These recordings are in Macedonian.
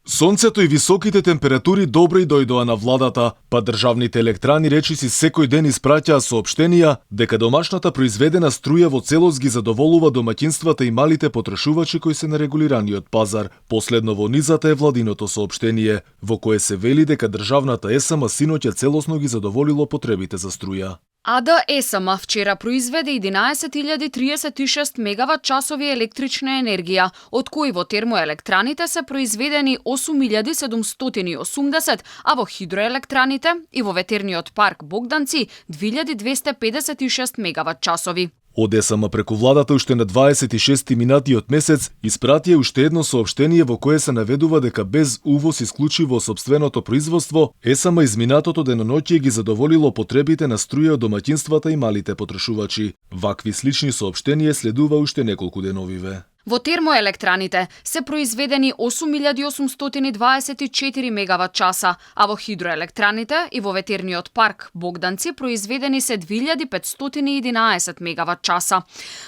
Сонцето и високите температури добро и дојдоа на владата, па државните електрани речиси секој ден испраќаа соопштенија дека домашната произведена струја во целост ги задоволува домаќинствата и малите потрошувачи кои се на регулираниот пазар. Последно во низата е владиното соопштение, во кое се вели дека државната ЕСМ синоќа целосно ги задоволило потребите за струја. АД ЕСМ вчера произведе 11.036 мегават часови електрична енергија, од кои во термоелектраните се произведени 8.780, а во хидроелектраните и во ветерниот парк Богданци 2.256 мегават часови. Од ЕСМ преку владата уште на 26 минатиот месец испратија уште едно соопштение во кое се наведува дека без увоз исклучиво сопственото производство, ЕСМ изминатото деноноќе ги задоволило потребите на струја од домаќинствата и малите потрошувачи. Вакви слични соопштенија следува уште неколку деновиве. Во термоелектраните се произведени 8.824 мегават часа, а во хидроелектраните и во ветерниот парк Богданци произведени се 2.511 мегават часа.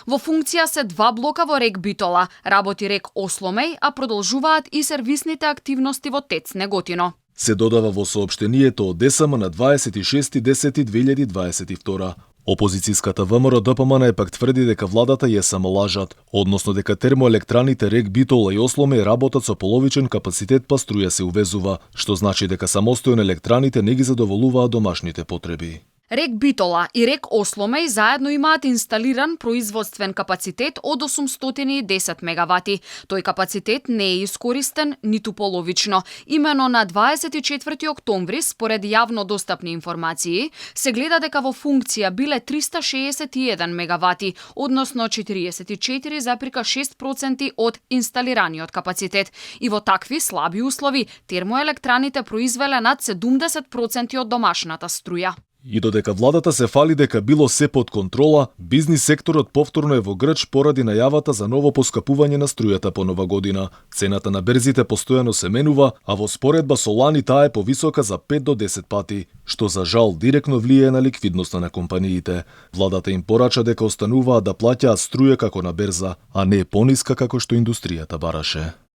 Во функција се два блока во рек Битола, работи рек Осломеј, а продолжуваат и сервисните активности во ТЕЦ Неготино. Се додава во соопштението од ЕСМ на 26.10.2022. Опозицијската ВМРО ДПМН пак тврди дека владата ја само лажат, односно дека термоелектраните рек Битола и Осломеј работат со половичен капацитет па струја се увезува, што значи дека самостојно електраните не ги задоволуваат домашните потреби. Рек Битола и рек Осломеј заедно имаат инсталиран производствен капацитет од 810 мегавати. Тој капацитет не е искористен ниту половично. Имено на 24 октомври, според јавно достапни информации, се гледа дека во функција биле 361 мегавати, односно 44,6% од инсталираниот капацитет. И во такви слаби услови, термоелектраните произвеле над 70% од домашната струја. И додека владата се фали дека било се под контрола, бизнис секторот повторно е во грч поради најавата за ново поскапување на струјата по Нова година. Цената на берзите постојано се менува, а во споредба со лани таа е повисока за 5 до 10 пати, што за жал директно влијае на ликвидноста на компаниите. Владата им порача дека остануваат да плаќаат струја како на берза, а не пониска како што индустријата бараше.